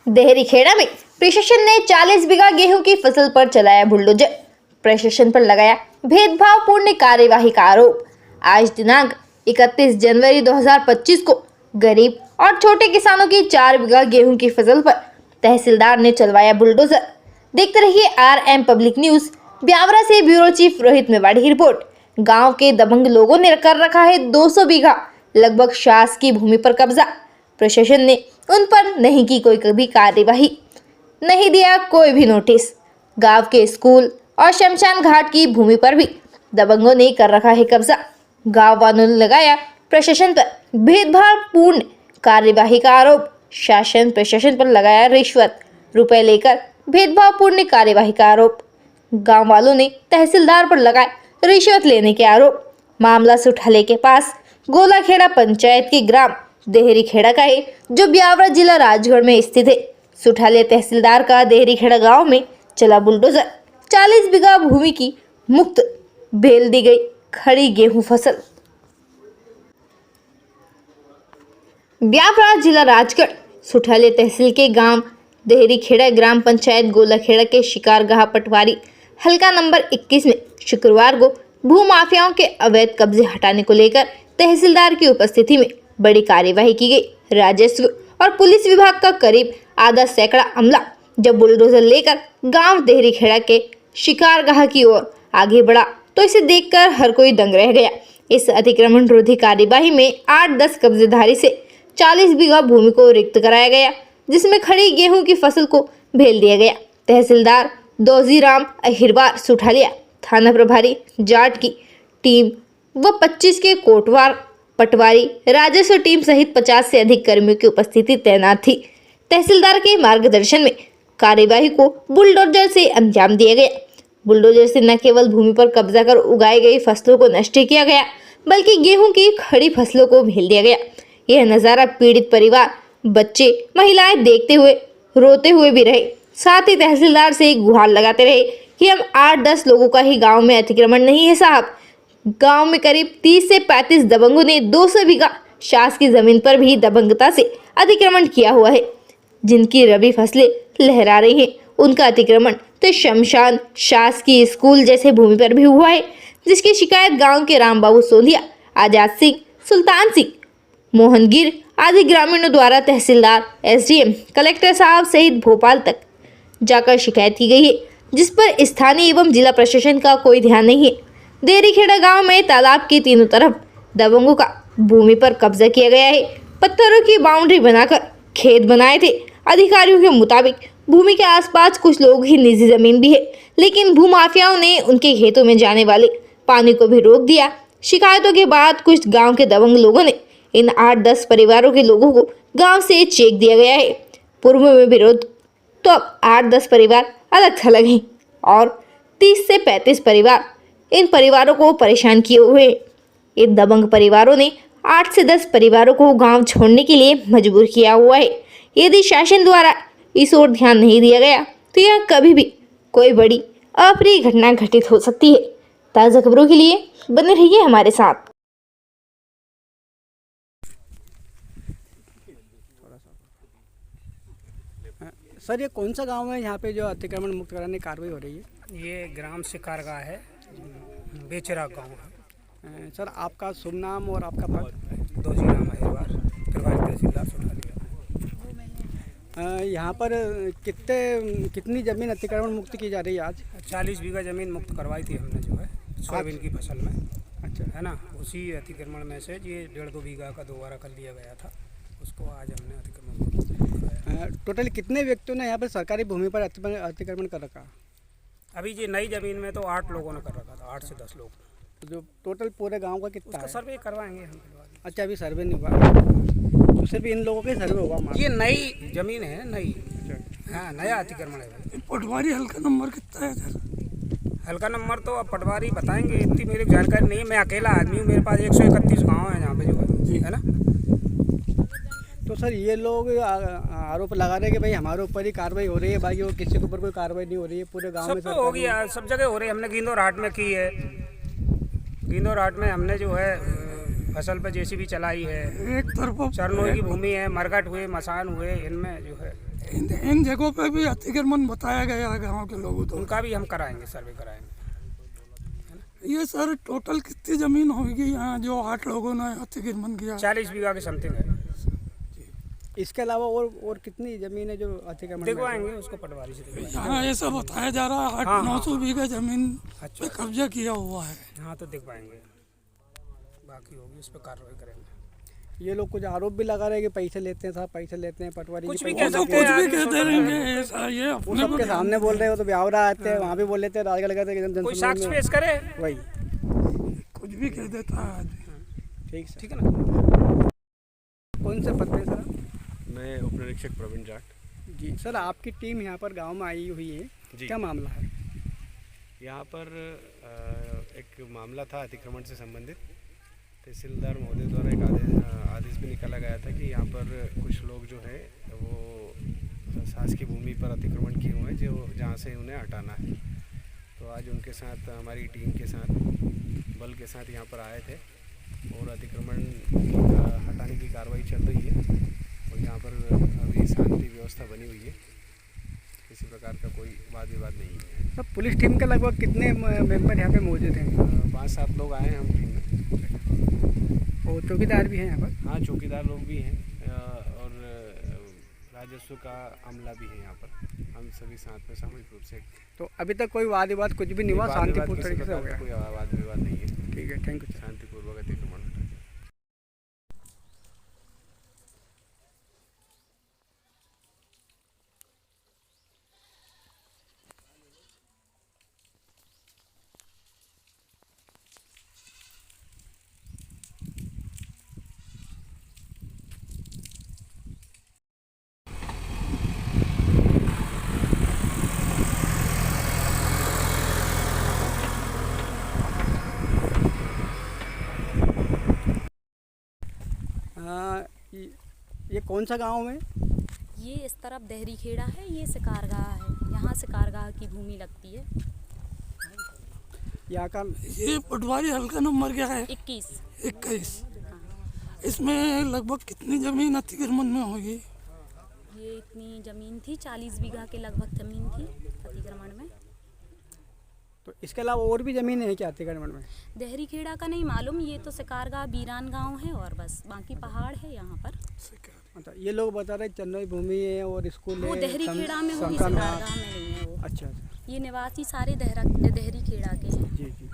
देहरीखेड़ा में प्रशासन ने 40 बीघा गेहूं की फसल पर चलाया बुलडोजर। प्रशासन पर लगाया भेदभावपूर्ण कार्यवाही का आरोप। आज दिनांक 31 जनवरी 2025 को गरीब और छोटे किसानों की 4 बीघा गेहूं की फसल पर तहसीलदार ने चलवाया बुलडोजर। देखते रहिए RM पब्लिक न्यूज। ब्यावरा से ब्यूरो चीफ रोहित मेवाड़ी की रिपोर्ट। गांव के दबंग लोगों ने कर रखा है 200 बीघा लगभग शासकीय भूमि पर कब्जा। प्रशासन ने उन पर नहीं की कोई कभी कार्यवाही, नहीं दिया कोई भी नोटिस। गांव के स्कूल और शमशान घाट की भूमि पर भी दबंगों ने कर रखा है कब्जा। गांव वालों ने लगाया प्रशासन पर भेदभावपूर्ण कार्यवाही का आरोप। शासन प्रशासन पर लगाया रिश्वत रुपए लेकर भेदभावपूर्ण कार्यवाही का आरोप। गांव वालों ने तहसीलदार पर लगाए रिश्वत लेने के आरोप। मामला सुठाले के पास गोलाखेड़ा पंचायत के ग्राम देहरीखेड़ा का है, जो ब्यावरा जिला राजगढ़ में स्थित है। सुठाले तहसीलदार का देहरीखेड़ा गांव में चला बुलडोजर। 40 बीघा भूमि की मुक्त भेल दी गई खड़ी गेहूं फसल। ब्यावरा जिला राजगढ़ सुठाले तहसील के गांव देहरीखेड़ा ग्राम पंचायत गोलाखेड़ा के शिकारगाह पटवारी हल्का नंबर 21 में शुक्रवार को भूमाफियाओं के अवैध कब्जे हटाने को लेकर तहसीलदार की उपस्थिति में बड़ी कार्यवाही की गई। राजस्व और पुलिस विभाग का करीब आधा सैकड़ा अमला जब बुलडोजर लेकर गांव देहरीखेड़ा के शिकारगाह की ओर आगे बढ़ा तो इसे देखकर हर कोई दंग रह गया। इस अतिक्रमण रोधी कार्यवाही में 8-10 कब्जेधारी से 40 बीघा भूमि को रिक्त कराया गया, जिसमें खड़ी गेहूं की फसल को भेल दिया गया। तहसीलदार दौजीराम अहिरवार सुठालिया, थाना प्रभारी जाट की टीम व 25 के कोटवार पटवारी राजस्व टीम सहित 50 से अधिक कर्मियों की उपस्थिति तैनात थी। तहसीलदार के मार्गदर्शन में कार्यवाही को बुलडोजर से अंजाम दिया गया। बुलडोजर से न केवल भूमि पर कब्जा कर उगाई गई फसलों को नष्ट किया गया, बल्कि गेहूं की खड़ी फसलों को भेल दिया गया। यह नज़ारा पीड़ित परिवार, बच्चे, महिलाएं देखते हुए रोते हुए भी रहे। साथ ही तहसीलदार से गुहार लगाते रहे कि हम 8-10 लोगों का ही गांव में अतिक्रमण नहीं है साहब। गांव में करीब 30 से 35 दबंगों ने 200 बीघा शासकीय जमीन पर भी दबंगता से अतिक्रमण किया हुआ है। जिनकी रबी फसलें लहरा रही हैं, उनका अतिक्रमण तो शमशान, शासकीय स्कूल जैसे भूमि पर भी हुआ है, जिसकी शिकायत गाँव के रामबाबू सोंधिया, आजाद सिंह, सुल्तान सिंह, मोहनगिर आदि ग्रामीणों द्वारा तहसीलदार, SDM, कलेक्टर साहब सहित भोपाल तक जाकर शिकायत की गई है, जिस पर स्थानीय एवं जिला प्रशासन का कोई ध्यान नहीं है। देहरीखेड़ा गांव में तालाब के तीनों तरफ दबंगों का भूमि पर कब्जा किया गया है। पत्थरों की बाउंड्री बनाकर खेत बनाए थे। अधिकारियों के मुताबिक भूमि के आसपास कुछ लोग ही निजी जमीन भी है, लेकिन भूमाफियाओं ने उनके खेतों में जाने वाले पानी को भी रोक दिया। शिकायतों के बाद कुछ गाँव के दबंग लोगों ने इन 8-10 परिवारों के लोगों को गांव से चेक दिया गया है। पूर्व में विरोध तो अब 8-10 परिवार अलग थलग हैं और 30 से 35 परिवार इन परिवारों को परेशान किए हुए हैं। इन दबंग परिवारों ने 8 से 10 परिवारों को गांव छोड़ने के लिए मजबूर किया हुआ है। यदि शासन द्वारा इस ओर ध्यान नहीं दिया गया तो यह कभी भी कोई बड़ी अप्रिय घटना घटित हो सकती है। ताज़ा खबरों के लिए बने रहिए हमारे साथ। सर, ये कौन सा गांव है यहाँ पे जो अतिक्रमण मुक्त कराने की कार्रवाई हो रही है? ये ग्राम शिकारगाह है, बेचरा गांव है। सर, आपका शुभ नाम और आपका पद? दौजीराम अहिरवार, प्रभारी तहसीलदार सुठालिया। यहाँ पर कितनी ज़मीन अतिक्रमण मुक्त की जा रही है आज? 40 बीघा ज़मीन मुक्त करवाई थी हमने, जो है सोयाबीन की फसल में। अच्छा, है ना, उसी अतिक्रमण में से ये 1.5-2 बीघा का दोबारा कर लिया गया था, उसको आज हमने अतिक्रमण मुक्त कराया। टोटल कितने व्यक्तियों ने यहाँ पर सरकारी भूमि पर अतिक्रमण कर रखा? अभी ये नई ज़मीन में तो 8 लोगों ने कर रखा था, 8 से 10 लोग। तो जो टोटल पूरे गांव का कितना है? सर्वे करवाएंगे हम। अच्छा, अभी सर्वे नहीं हुआ, तो सिर्फ इन लोगों के सर्वे होगा? ये नई ज़मीन है, नई। हाँ, नया अतिक्रमण है। पटवारी हल्का नंबर कितना है सर? हल्का नंबर तो अब पटवारी बताएंगे, इतनी मेरी जानकारी नहीं है। मैं अकेला आदमी हूँ, मेरे पास 131 गाँव है यहाँ पे जो है ना। तो सर, ये लोग आरोप लगा रहे हैं कि भाई हमारे ऊपर ही कार्रवाई हो रही है, बाकी वो किसी के ऊपर कोई कार्रवाई नहीं हो रही है पूरे गांव में। सब तो हो गया, सब जगह हो रही है। हमने गिंदोराट में की है, गिंदोराट में हमने जो है फसल पे JCB चलाई है। एक तरफ चरनोई की भूमि है, मरघट हुए, मसान हुए, इनमें जो है इन जगहों पे भी अतिक्रमण बताया गया है गाँव के लोगों को। उनका भी हम कराएंगे, सर्वे कराएंगे। ये सर टोटल कितनी ज़मीन होगी यहाँ जो 8 लोगों ने अतिक्रमण किया? 40 बीघा के समथिंग है। इसके अलावा और कितनी ज़मीन है जो अतिक्रमण में है? दिखवाएंगे उसको, पटवारी से दिखवाएंगे। यहाँ ऐसा बताया जा रहा है 800-900 बीघा ज़मीन पे कब्जा किया हुआ है। हाँ तो दिखवाएंगे, बाकी होगी उस पर कार्रवाई करेंगे। ये लोग कुछ आरोप भी लगा रहे हैं कि पैसे लेते हैं साहब, पैसे लेते हैं पटवारी कुछ जी, भी पैसे कह वो तो लेते कुछ हैं। भी कहते रहेंगे ऐसा, ये वो अपने सबके सामने बोल रहे हो तो ब्यावरा आते हैं, वहाँ भी बोल लेते हैं, राजगढ़ कहते हैं कोई साक्ष्य पेश करे, वही। कुछ भी कह देता है आदमी। ठीक है ना। कौन से पद पे सर? मैं उप निरीक्षक प्रवीण जाट। जी सर, आपकी टीम यहाँ पर गांव में आई हुई है, जी। क्या मामला है? यहाँ पर एक मामला था अतिक्रमण से संबंधित। तहसीलदार महोदय द्वारा एक आदेश भी निकाला गया था कि यहाँ पर कुछ लोग जो है वो शासकीय भूमि पर अतिक्रमण किए हुए हैं, जो जहाँ से उन्हें हटाना है। तो आज उनके साथ, हमारी टीम के साथ, बल के साथ यहाँ पर आए थे और अतिक्रमण हटाने की कार्रवाई चल रही है और यहाँ पर अभी शांति व्यवस्था बनी हुई है, किसी प्रकार का कोई वाद विवाद नहीं है। सर, पुलिस टीम के लगभग कितने मेंबर यहाँ पे मौजूद हैं? 5-7 लोग आए हैं हम टीम में, और चौकीदार भी हैं यहाँ पर? हाँ चौकीदार लोग भी हैं और राजस्व का अमला भी है यहाँ पर। हम सभी साथ में सामूहिक रूप से। तो अभी तक कोई वाद विवाद कुछ भी नहीं हुआ, शांतिपूर्ण तरीके से हो गया? कोई वाद विवाद नहीं है। ठीक है, थैंक यू। शांतिपूर्वक अतिक्रमण हटा। ये कौन सा गांव है? ये इस तरफ देहरी खेड़ा है, ये शिकारगाह है, यहाँ शिकारगाह की भूमि लगती है। यहाँ का ये पटवारी हल्का नंबर क्या है? 21। इसमें लगभग कितनी ज़मीन अतिक्रमण में होगी? ये इतनी ज़मीन थी, 40 बीघा के लगभग ज़मीन थी अतिक्रमण में। तो इसके अलावा और भी ज़मीन है क्या अतिक्रमण में? देहरी खेड़ा का नहीं मालूम, ये तो शिकारगाह बीरान गांव है और बस बाकी पहाड़ है यहाँ पर। अच्छा, ये लोग बता रहे चन्नई भूमि है और स्कूल है। वो देहरी खेड़ा में होगी, शमशान घाट। शिकारगाह में नहीं है वो। अच्छा, ये निवासी सारे देहरी खेड़ा के हैं। जी जी।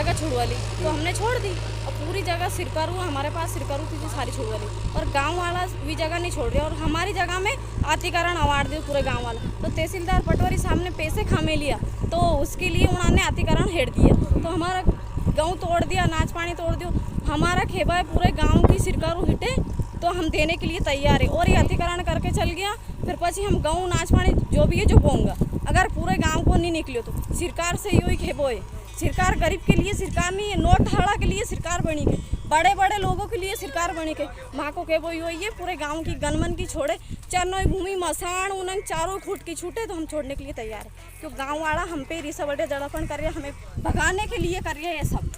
जगह छुड़वा ली, तो हमने छोड़ दी। और पूरी जगह सिरकारू, हमारे पास सिरकारू थी सारी छुड़वा ली, और गांव वाला भी जगह नहीं छोड़ रहा, और हमारी जगह में अतिक्रमण अवार्ड दिया पूरे गांव वाला। तो तहसीलदार पटवारी साहब ने पैसे खामे लिया, तो उसके लिए उन्होंने अतिक्रमण हेड़ दिया, तो हमारा गाँव तोड़ दिया, नाच पानी तोड़ दियो। हमारा खेबा है पूरे गाँव की सिरकारू हिटे, तो हम देने के लिए तैयार है। और ये अतिक्रमण करके चल गया, फिर पची हम गाँव नाच पानी जो भी है जो पोंगा, अगर पूरे गांव को नहीं निकले तो सरकार से यही खेबो है। सरकार गरीब के लिए सरकार नहीं है, नोट हड़ा के लिए सरकार बनी के, बड़े बड़े लोगों के लिए सरकार बनी के। माँ को खेबो यही है, पूरे गांव की गनमन की छोड़े, चरनोई भूमि मसान उनंग चारों फुट की छूटे तो हम छोड़ने के लिए तैयार है। क्योंकि गाँव वाला हम पे रिसा बड़े जड़ापन कर रहे, हमें भगाने के लिए कर रहे हैं ये सब।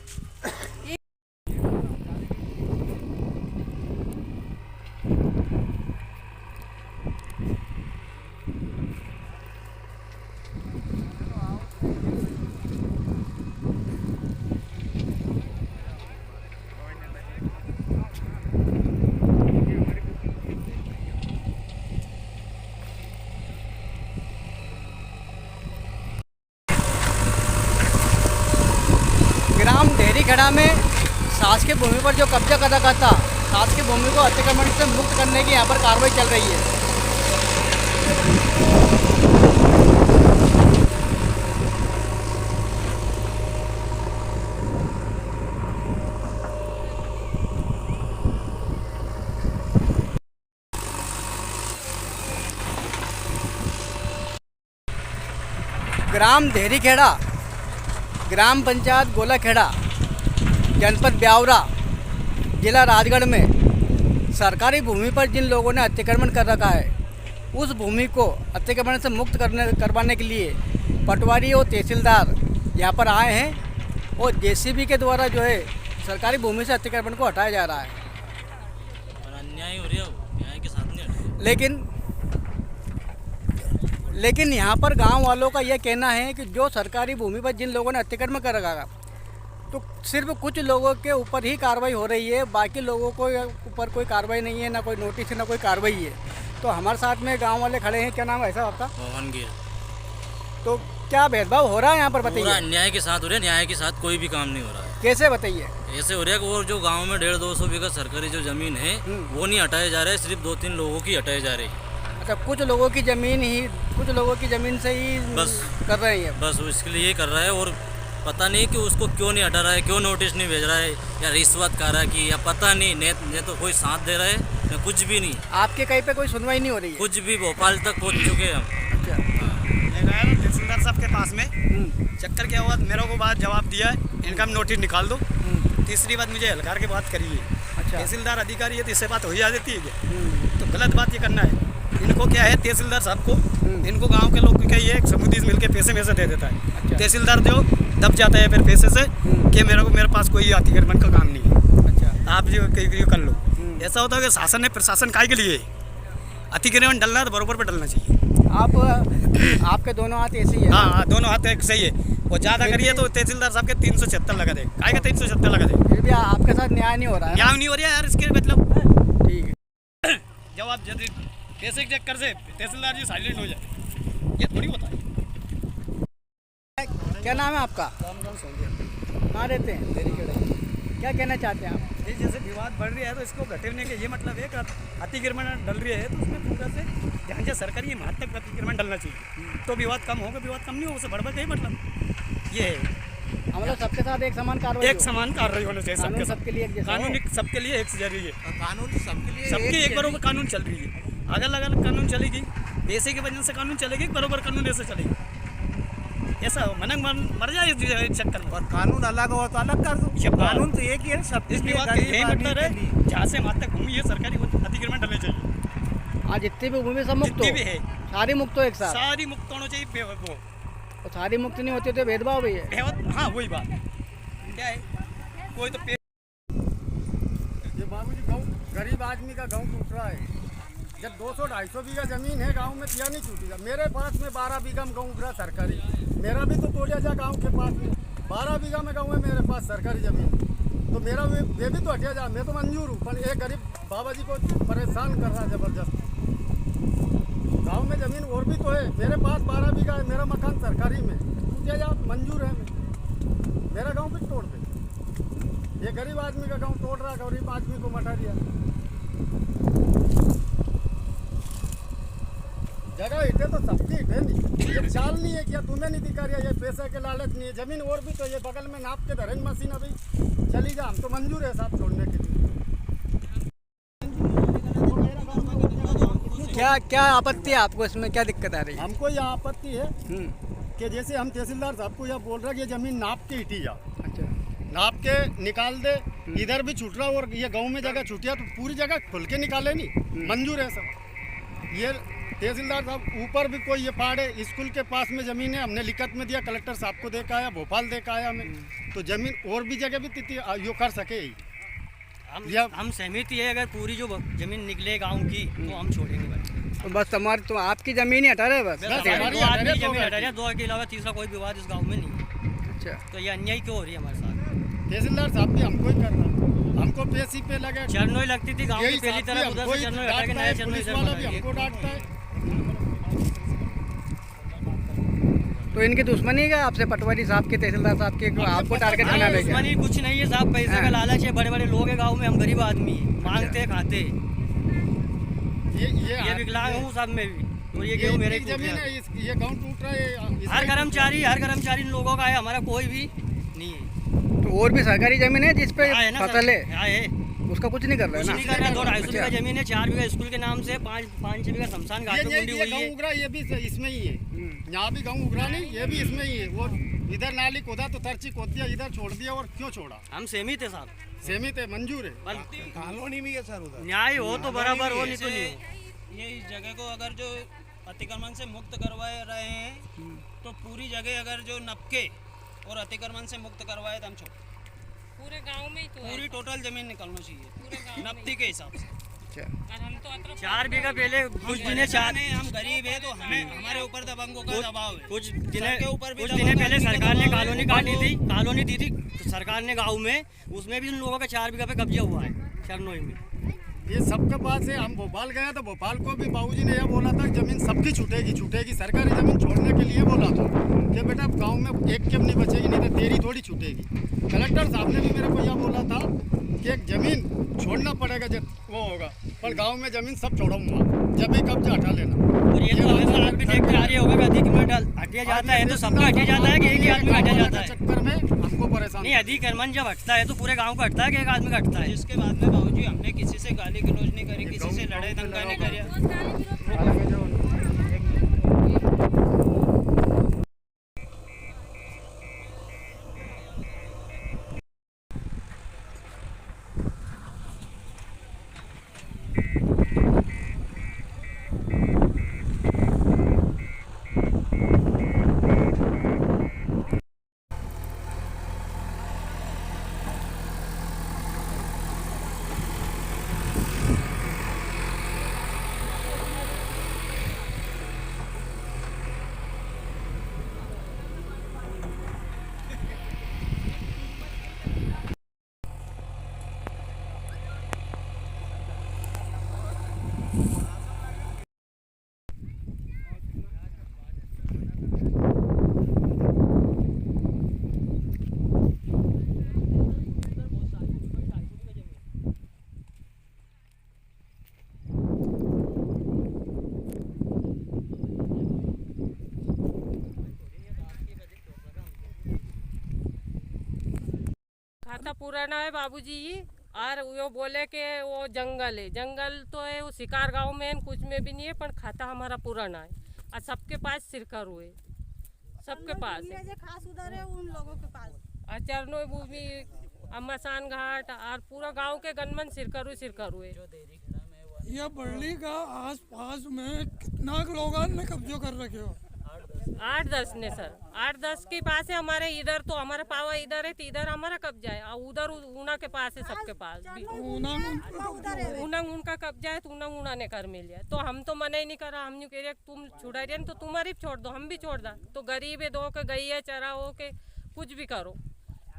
ग्राम देहरीखेड़ा में शासकीय भूमि पर जो कब्जा कर रखा था, शासकीय भूमि को अतिक्रमण से मुक्त करने की यहाँ पर कार्रवाई चल रही है। ग्राम देहरीखेड़ा, ग्राम पंचायत गोलाखेड़ा, जनपद ब्यावरा, जिला राजगढ़ में सरकारी भूमि पर जिन लोगों ने अतिक्रमण कर रखा है, उस भूमि को अतिक्रमण से मुक्त करवाने के लिए पटवारी और तहसीलदार यहाँ पर आए हैं, और जेसीबी के द्वारा जो है सरकारी भूमि से अतिक्रमण को हटाया जा रहा है। अन्याय हो रहा है, न्याय के साथ नहीं। लेकिन यहाँ पर गांव वालों का यह कहना है कि जो सरकारी भूमि पर जिन लोगों ने अतिक्रमण कर रखा, तो सिर्फ कुछ लोगों के ऊपर ही कार्रवाई हो रही है, बाकी लोगों को ऊपर कोई कार्रवाई नहीं है, ना कोई नोटिस है, ना कोई कार्रवाई है। तो हमारे साथ में गांव वाले खड़े हैं। क्या नाम है साहब आपका? मोहन गिर। तो क्या भेदभाव हो रहा है यहाँ पर, पूरा बताइए? अन्याय के साथ हो रहा है, न्याय के साथ कोई भी काम नहीं हो रहा है। कैसे बताइए? ऐसे हो रहा है कि वो जो गांव में 150-200 बीघा सरकारी जो जमीन है वो नहीं हटाया जा रहा है, सिर्फ 2-3 लोगों की हटाई जा रही है। अच्छा, कुछ लोगों की ज़मीन से ही बस कर रहे हैं। बस उसके लिए कर रहा है, और पता नहीं कि उसको क्यों नहीं हटा रहा है, क्यों नोटिस नहीं भेज रहा है, या रिश्वत खा रहा है कि, या पता नहीं, ने तो कोई साथ दे रहा है न कुछ भी नहीं। आपके कहीं पे कोई सुनवाई नहीं हो रही है? कुछ भी, भोपाल तक पहुँच चुके हैं हम। अच्छा, मैं गया तहसीलदार साहब के पास में, चक्कर क्या हुआ, मेरे को बात जवाब दिया है इनका नोटिस निकाल दो। तीसरी बात मुझे हलकार की बात करी है। अच्छा, तहसीलदार अधिकारी है तो इससे बात हो ही जाती है क्या? तो गलत बात ये करना है। इनको क्या है, तहसीलदार साहब को, इनको गांव के लोग क्या ये समुदी मिल के पैसे में से दे देता है। अच्छा, तहसीलदार दो दब जाता है फिर पैसे से कि मेरे पास कोई अतिक्रमण का काम नहीं है। अच्छा, आप जो कर लो। ऐसा होता है कि शासन है, प्रशासन काय के लिए अतिक्रमण डलना है तो बराबर पर डलना चाहिए। आपके दोनों हाथ ऐसे ही है? हाँ, दोनों हाथ एक सही है। वो ज़्यादा करिए तो तहसीलदार साहब के 376 लगा दे, काय का 376 लगा दे। फिर भी आपके साथ न्याय नहीं हो रहा है? न्याय नहीं हो रहा है यार, इसके मतलब ठीक है। जवाब जल्दी पैसे के चक्कर से तहसीलदार जी साइलेंट हो जाए, ये थोड़ी होता है। क्या नाम है आपका? कहाँ रहते हैं? देहरीखेड़ा। क्या कहना चाहते हैं आप? ये जैसे विवाद बढ़ रही है तो इसको घटेने के ये मतलब है कि अतिक्रमण डल रही है, तो उसमें पूरा से जहाँ जहाँ सरकारी महत्व तक अतिक्रमण डलना चाहिए, तो विवाद कम होगा। विवाद कम नहीं होगा, उससे बढ़ के मतलब ये है। मतलब सबके साथ एक समान कार्रवाई, एक समान कार्रवाई होना चाहिए सबके साथ। सबके लिए एक जैसा कानून हो। सबके लिए एक जरूरी है। कानून सबके लिए सबकी एक बराबर कानून चल रही है। अगल अलग कानून चलेगी, पैसे की वजह से कानून चलेगी, बराबर कानून ऐसे चलेगी। ऐसा हो मनक मर जाए इस चक्कर में। और कानून अलग हो तो अलग कर दो, कानून तो एक ही है सब। इस विवाद का यही मतलब है, जहाँ से वहाँ तक भूमि है सरकारी अतिक्रमण डलने चाहिए। आज जितनी भी भूमि सब मुक्त जितनी भी हो, है सारी मुक्त हो एक साथ। सारी मुक्त होना चाहिए। वो और सारी मुक्त नहीं होती तो भेदभाव भी है। हाँ, वही बात क्या है, कोई तो ये बाबूजी गाँव गरीब आदमी का गाँव टूट रहा है। जब 200-250 बीघा जमीन है गांव में, तो यह नहीं टूटेगा। मेरे पास में 12 बीघा में गाँव उभरा सरकारी, मेरा भी तो तोड़िया जा गांव के पास में 12 बीघा में गाँव है मेरे पास सरकारी जमीन, तो मेरा वे भी तो हटिया जा। मैं तो मंजूर हूँ, पर एक गरीब बाबा जी को परेशान कर रहा है जबरदस्त। गांव में ज़मीन और भी तो है, मेरे पास 12 बीघा है, मेरा मकान सरकारी में, टूटिया जा मंजूर है। मेरा गांव भी तोड़ दे। ये गरीब आदमी का गांव तोड़ रहा, गरीब आदमी को मटा दिया। जगह हिटे तो सबकी हिटे नहीं, ये चाल नहीं है क्या तुम्हें नहीं दिखा रहा, ये पैसे के लालच नहीं है। जमीन और भी तो ये बगल में नाप के धरेंगे मशीन, अभी चली जा, हम तो मंजूर है साहब छोड़ने के लिए। क्या आपत्ति है आपको इसमें, क्या दिक्कत आ रही है? हमको यह आपत्ति है कि जैसे हम तहसीलदार साहब को यह बोल रहे हैं कि ये जमीन नाप के हिटी जा, अच्छा, नाप के निकाल दे। इधर भी छूट रहा और ये गांव में जगह छूटिया तो पूरी जगह खुल के निकाले नहीं, मंजूर है सब। ये तहसीलदार साहब ऊपर भी कोई ये पहाड़ है, स्कूल के पास में ज़मीन है, हमने लिखत में दिया, कलेक्टर साहब को देखा आया, भोपाल देखा आया हमें, तो ज़मीन और भी जगह भी तिथि यो कर सके ही। हम सहमत ही है, अगर पूरी जो ज़मीन निकले गांव की तो हम छोड़ेंगे भाई। तो बस हमारी तो आपकी ज़मीन ही हटा रहे बस। दो आदमी की ज़मीन हटा रहे हैं, दो के अलावा तीसरा कोई विवाद इस गाँव में नहीं है। अच्छा, तो ये अन्याय क्यों हो रही है हमारे साथ? तहसीलदार साहब भी हमको ही कर रहा, हमको पेशी पे लगे। चरनोई लगती थी गाँव की पहली तरफ, उधर से चरनोई हटा के नया चरनोई इधर बना दिया। हमको डांटता है। तो इनकी दुश्मनी है आपसे, पटवारी साहब के, तहसीलदार साहब के, आपको टारगेट बना रहे हैं? दुश्मनी कुछ नहीं है साहब, पैसे का लालच है, बड़े बड़े लोग हैं गाँव में, हम गरीब आदमी हैं, मांगते खाते। ये विकलांग हूँ सब में भी, और ये गेहूँ मेरे जमीन है, ये गांव टूट रहा है। हर कर्मचारी इन लोगों का है, हमारा कोई भी नहीं है। तो और भी सरकारी जमीन है जिस पे फसल है, उसका कुछ नहीं कर रहा है ना? नहीं कर रहा। 200-250 बीघा जमीन है, 4 बीघा स्कूल के नाम से, 5-6 बीघा शमशान घाट में कुंडी हुई है। उगरा ये भी इसमें ही है, यहाँ भी गाँव उगरा नहीं, ये भी इसमें ही है। वो इधर नाली खोदा तो तरची खोद दिया, इधर छोड़ दिया, और क्यों छोड़ा? हम सहमत है साहब, सहमत है, मंजूर है। कॉलोनी भी है सर उधर, न्याय हो तो बराबर हो, नहीं तो नहीं हो। ये इस जगह को अगर जो अतिक्रमण से मुक्त करवाए रहे हैं तो पूरी जगह अगर जो नपके और अतिक्रमण से मुक्त करवाए तो हम छोड़ पूरे गांव में ही तो पूरी टोटल जमीन निकलना चाहिए नपती के हिसाब से। और हम तो 4 बीघा पहले कुछ दिन हम गरीब है तो हमें हमारे ऊपर दबंगों का दबाव है। कुछ दिन पहले सरकार ने कॉलोनी काटी थी, कॉलोनी दी थी सरकार ने गाँव में, उसमें भी उन लोगों का 4 बीघा पे कब्जा हुआ है चरनोई में। ये सबके पास है। हम भोपाल गए तो भोपाल को भी बाबूजी ने यह बोला था जमीन सबकी छूटेगी, सरकारी जमीन छोड़ने के लिए बोला था कि बेटा गांव में एक केम नहीं बचेगी, नहीं तो तेरी थोड़ी छूटेगी। कलेक्टर साहब ने भी मेरे को यह बोला था कि एक जमीन छोड़ना पड़ेगा जब वो होगा, पर गांव में जमीन सब छोड़ूंगा जब भी कब्जा हटा लेना। और ये तो हमेशा आप भी देखते आ रहे होगा कि अतिक्रमण हटिया जाता है तो सबका हटिया जाता है कि एक ही आदमी हटिया जाता है? चक्कर में हमको परेशान नहीं, अतिक्रमण जब हटता है तो पूरे गाँव का हटता है कि एक आदमी का हटता है? इसके बाद में बाबूजी हमने किसी से गाली गलौज नहीं करी, किसी से लड़ाई दंगा नहीं करी। खाता पुराना है बाबूजी ये, और वो बोले कि वो जंगल है, जंगल तो है वो शिकार गांव में कुछ में भी नहीं है, पर खाता हमारा पुराना है और सबके पास सिरकरू है, सबके पास है। खास उधर है उन लोगों के पास और चरनोई भूमि, अम्मासान घाट और पूरा गांव के गनमन सिरकरू है। ये बरली का आस पास में कितना लोगों ने कब्जा कर रखे हो? 8-10 ने सर, 8-10 के पास है हमारे इधर, तो हमारा पावा इधर है तो इधर हमारा कब्जा है, और उधर ऊना के पास है, सबके पास भी ऊना उनका कब्जा है, तो ऊना ने कर मिल जाए। तो हम तो मना ही नहीं कर रहा, हम नहीं कह रहे तुम छुड़ा रहे तो तुम्हारी छोड़ दो, हम भी छोड़ दा। तो गरीब है, दो के गई है चरा हो के कुछ भी करो,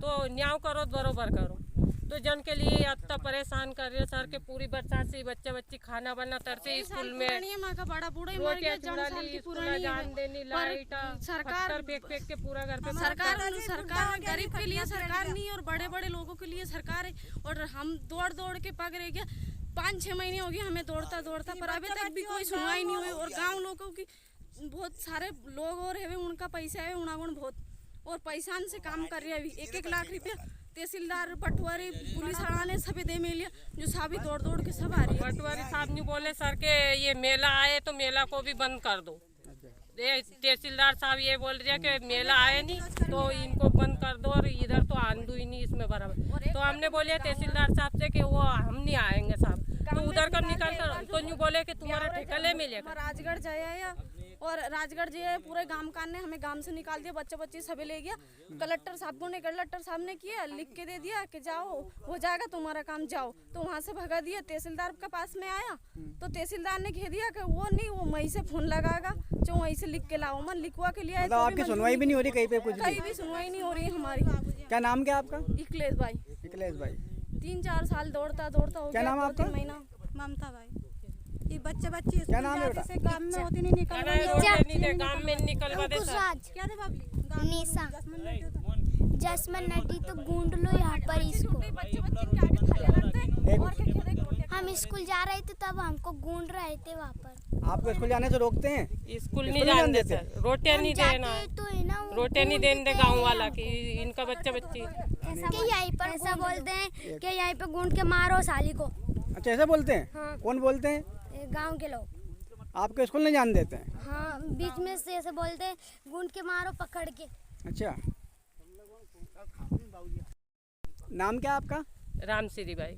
तो न्याय करो, बरोबर करो। तो जन के लिए इतना परेशान कर रहे सर के पूरी बरसात से बच्चे बच्ची खाना बना तरसे स्कूल में माँ का बड़ा बूढ़ा ही मर गया, साल की पुरानी जान देनी लाइट सरकार फेंक फेंक के पूरा घर पे सरकार गरीब के लिए सरकार नहीं और बड़े बड़े लोगों के लिए सरकार है। और हम दौड़ दौड़ के पक रह गया, 5-6 महीने हो गए हमें दौड़ता दौड़ता, पर अभी तक भी कोई सुनवाई नहीं हुई। और गाँव लोगों की बहुत सारे लोग और है उनका पैसा है उनागुण बहुत और पैसा से काम कर रहे हैं। अभी 1-1 लाख रुपया तहसीलदार पटवारी पुलिस वाला ने सभी दे मिल लिया, जो सभी दौड़ दौड़ के सब आ रही है। पटवारी साहब ने बोले सर के ये मेला आए तो मेला को भी बंद कर दो। तहसीलदार साहब ये बोल रहे हैं कि मेला आए नहीं तो इनको बंद कर दो और इधर तो आंदू ही नहीं इसमें बराबर। तो हमने बोले तहसीलदार साहब से कि वो हम नहीं आएंगे साहब, तो उधर का निकल कर तो यूँ बोले कि तुम्हारा ठेका ले मिलेगा। राजगढ़ जाया और राजगढ़ जे पूरे गांव का ने हमें गांव से निकाल दिया, बच्चे बच्चे सभी ले गया। कलेक्टर साहब ने किया, लिख के दे दिया कि जाओ हो जाएगा तुम्हारा काम, जाओ। तो वहाँ से भगा दिया। तहसीलदार के पास में आया तो तहसीलदार ने कह दिया कि वो नहीं, वो वहीं से फोन लगाएगा, जो वहीं से लिख के लाओ। मन लिखवा के लिए तो आपकी सुनवाई भी नहीं हो रही कहीं पे? कुछ कहीं भी सुनवाई नहीं हो रही है हमारी। क्या नाम क्या आपका? इकलेश भाई। 3-4 साल दौड़ता दौड़ता हो क्या गया। नाम आपका? 2-3 महीना। ममता भाई। ये बच्चे क्या नाम है बेटा? से गांव में होती नहीं निकल गांव में निकलवा दे सर। क्या दे बाबली? निशा जसमन नटी तो गूंड लो यहाँ पर इसको। हम स्कूल जा रहे थे तब हमको गूंड रहे थे वहाँ पर। आपको स्कूल जाने से रोकते हैं? स्कूल नहीं जाने देते सर, रोटियां नहीं देना, रोटियां नहीं देने दे गाँव वाला की इनका बच्चे बच्ची यहीं पर ऐसा बोलते हैं कि यहीं पे गूंड के मारो साली को। अच्छा ऐसा बोलते हैं? हाँ। कौन बोलते हैं? गांव के लोग। आपको स्कूल नहीं जाने देते हैं? हाँ, बीच में से ऐसे बोलते हैं गूंड के मारो पकड़ के। अच्छा, नाम क्या आपका? राम श्री भाई।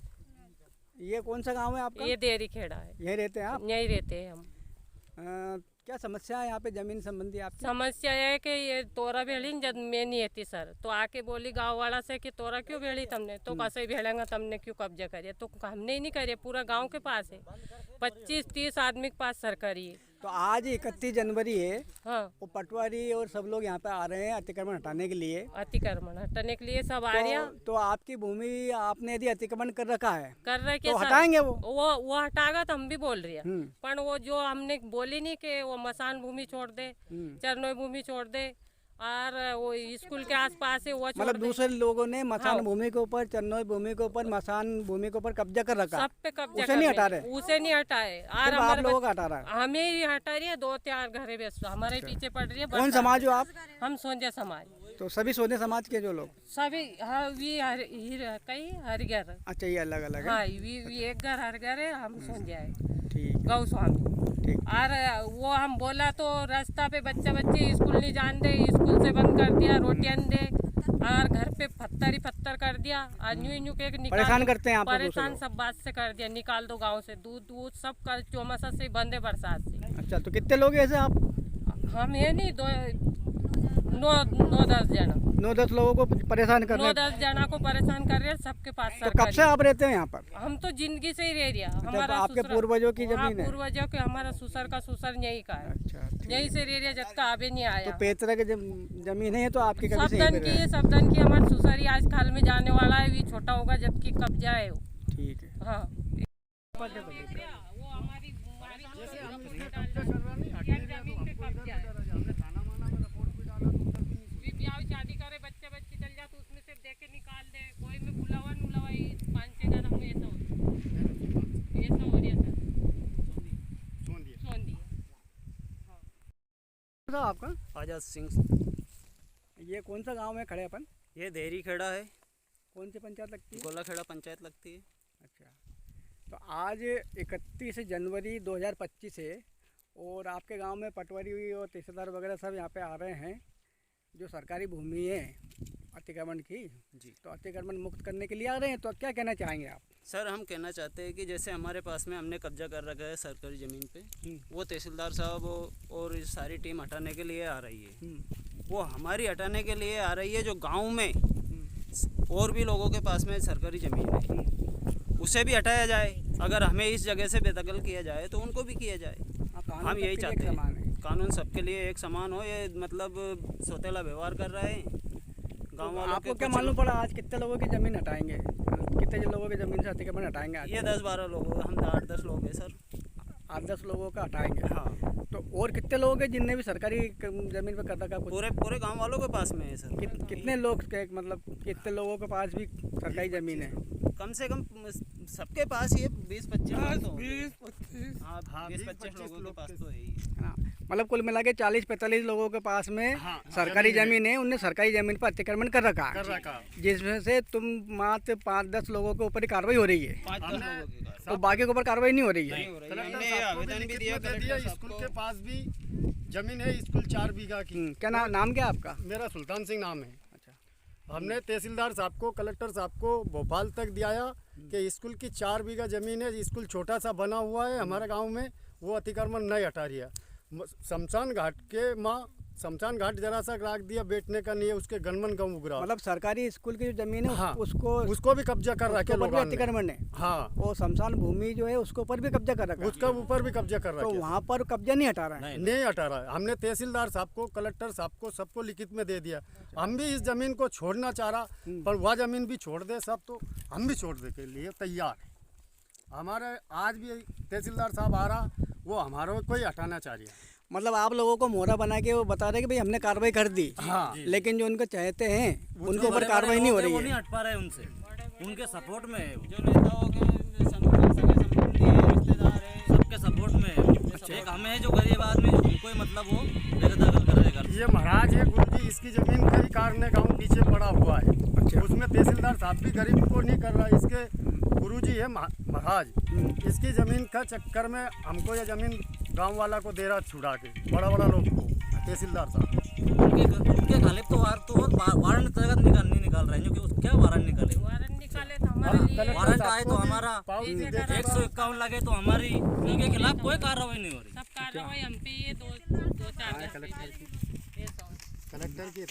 ये कौन सा गांव है आपका? ये देरी खेड़ा है। यहीं रहते हैं आप? यहीं रहते हैं हम। क्या समस्या है यहाँ पे जमीन संबंधी आपकी? समस्या है कि ये तोरा भेड़ी जब मैं नहीं थी सर, तो आके बोली गांव वाला से कि तोरा क्यों भेड़ी तुमने, तो कैसे भेड़ेंगा तुमने क्यों कब्जा करिए, तो हमने ही नहीं करिए, पूरा गांव के पास है, 25-30 आदमी के पास सरकारी है। तो आज 31 जनवरी है। हाँ। वो पटवारी और सब लोग यहाँ पे आ रहे हैं अतिक्रमण हटाने के लिए। अतिक्रमण हटाने के लिए सब आ रहे हैं। तो आपकी भूमि आपने यदि अतिक्रमण कर रखा है कर रहे तो हटाएंगे वो हटाएगा तो हम भी बोल रहे हैं, पर वो जो हमने बोली नहीं कि वो मसान भूमि छोड़ दे, चरनोई भूमि छोड़ दे और वो स्कूल के आसपास है वो मतलब दूसरे लोगों ने मसान भूमि के ऊपर, चरनोई भूमि के ऊपर, मसान भूमि के ऊपर कब्जा कर रखा। सब पे कब्जा उसे नहीं हटा रहे? उसे नहीं हटाए और आप लोगों का हटा रहा है? हमें ही हटा रही है। 2-4 घरे बेच हमारे पीछे पड़ रही है। कौन समाज हो आप? हम सोंदिया समाज। तो सभी सोने समाज के जो लोग सभी कई हरिगर। अच्छा, ये अलग अलग है? हाँ, एक घर हरिगर है, हम सोंदिया है। ठीक। गौ स्वामी। और वो हम बोला तो रास्ता पे बच्चे स्कूल नहीं जान दे, स्कूल से बंद कर दिया, रोटियां दे और घर पे पत्थर कर दिया और न्यू के परेशान करते हैं आपको? परेशान सब बात से कर दिया, निकाल दो गांव से, दूध सब का चौमासा से बंद है, बरसात से। अच्छा, तो कितने लोग ऐसे आप? हम है नहीं 9-10 जना। 9-10 लोगों को परेशान कर रहे हैं? 9-10 जना को परेशान कर रहे हैं सबके पास। तो कब से आप रहते हैं यहाँ पर? हम तो जिंदगी से ही रह रहा। हमारा आपके पूर्वजों की जमीन है? पूर्वजों के, हमारा सुसर का सुसर यही का है। अच्छा, यही से रह रहा जब का आबे नहीं आया। तो पेतरा की जमीन है तो आपकी सब दन की है, सब दन की। हमारा सुसर आज खाल में जाने वाला है, भी छोटा होगा जबकि कब्जा है वो। ठीक है। हाँ, शादी करे बच्चे चल जा तो उसमें से देख के निकाल दे, कोई में बुलावा 5-6 जना में ऐसा हो रहा है सर। आपका? आजाद सिंह। ये कौन सा गांव में खड़े अपन? ये देरी खेड़ा है। कौन सी पंचायत लगती है? गोला खेड़ा पंचायत लगती है। अच्छा, तो आज 31 जनवरी 2025 है और आपके गांव में पटवारी और तहसीलदार वगैरह सब यहाँ पे आ रहे हैं, जो सरकारी भूमि है अतिक्रमण की जी, तो अतिक्रमण मुक्त करने के लिए आ रहे हैं। तो क्या कहना चाहेंगे आप? सर, हम कहना चाहते हैं कि जैसे हमारे पास में हमने कब्जा कर रखा है सरकारी ज़मीन पे, वो तहसीलदार साहब और सारी टीम हटाने के लिए आ रही है। वो हमारी हटाने के लिए आ रही है, जो गांव में और भी लोगों के पास में सरकारी ज़मीन है उसे भी हटाया जाए। अगर हमें इस जगह से बेदखल किया जाए तो उनको भी किया जाए। हम यही चाहते हैं कानून सबके लिए एक समान हो। ये मतलब सौतेला व्यवहार कर रहे हैं गाँव वालों। आपको क्या मालूम पड़ा आज कितने लोगों की ज़मीन हटाएंगे? कितने लोगों की ज़मीन से अतिक्रमण हटाएंगे आज? ये 10-12 लोग, हम 8-10 लोग हैं सर। 8-10 लोगों का हटाएंगे। हाँ। तो और कितने लोग हैं जिनने भी सरकारी ज़मीन पे कर रखा कुछ? पूरे गांव वालों के पास में है सर। कितने लोग मतलब कितने लोगों के पास भी सरकारी ज़मीन है? कम से कम सबके पास ये 20-25 हाँ, लोग तो 20-25 हाँ 20-25 लोगों के पास तो है ही। हाँ, मतलब कुल मिला के 40-45 लोगों के पास में सरकारी ज़मीन है, उनने सरकारी ज़मीन पर अतिक्रमण कर रखा है, जिसमें से तुम मात्र 5-10 लोगों के ऊपर ही कार्रवाई हो रही है। 5-10 लोगों की तो बाकी के ऊपर कार्रवाई नहीं हो रही है। कलेक्टर आवेदन भी दिया, स्कूल के पास भी जमीन है, स्कूल 4 बीघा की। क्या नाम क्या आपका? मेरा सुल्तान सिंह नाम है। हमने तहसीलदार साहब को, कलेक्टर साहब को भोपाल तक दिया कि स्कूल की 4 बीघा ज़मीन है, स्कूल छोटा सा बना हुआ है हमारे गांव में, वो अतिक्रमण नहीं हटा रही है। शमशान घाट जरा सा राख दिया, बैठने का नहीं है, उसके गनमन गाँव उगरा। मतलब सरकारी स्कूल की जो ज़मीन है, हाँ, उसको भी कब्जा कर रखा है, अतिक्रमण है। हाँ, वो शमशान भूमि जो है उसके ऊपर भी कब्जा कर रखा है, उसका ऊपर भी कब्जा कर रखा है। तो वहाँ पर कब्जा नहीं हटा रहा है? नहीं हटा रहा है। हमने तहसीलदार साहब को, कलेक्टर साहब को, सबको लिखित में दे दिया। हम भी इस जमीन को छोड़ना चाह रहा, पर वह जमीन भी छोड़ दे सब, तो हम भी छोड़ने के लिए तैयार है। हमारे आज भी तहसीलदार साहब आ रहा, वो हमारे को ही हटाना चाह रही है। मतलब आप लोगों को मोहरा बना के वो बता रहे कि भाई हमने कार्रवाई कर दी, हाँ, लेकिन जो उनको चाहते हैं उनके ऊपर कार्रवाई नहीं हो रही है। वो नहीं हट पा रहे उनसे, उनके सपोर्ट में है, जो नेताओं के संबंधी है, रिश्तेदार है, सबके सपोर्ट में है। एक हमें जो गरीब आदमी, उनको ही मतलब वो बेदखल कर रहे हैं। ये महाराज है गुरुजी, इसकी जमीन कई कारने गाँव पीछे पड़ा हुआ है। उसमें तहसीलदार साहब भी गरीब को नहीं कर रहा, इसके गुरुजी है महाराज, इसकी ज़मीन का चक्कर में हमको ये ज़मीन गांव वाला को दे रहा छुड़ा के, बड़ा लोग को तहसीलदार साहब। उनके खालिब तो वारंट नहीं निकाल रहे हैं, जो क्या वारंट निकाले तो हमारे वारंट आए तो हमारा 151 लगे तो हमारी, उनके खिलाफ कोई कार्रवाई नहीं हो रही। सब कार्रवाई हम पे ये 2-4 कलेक्टर की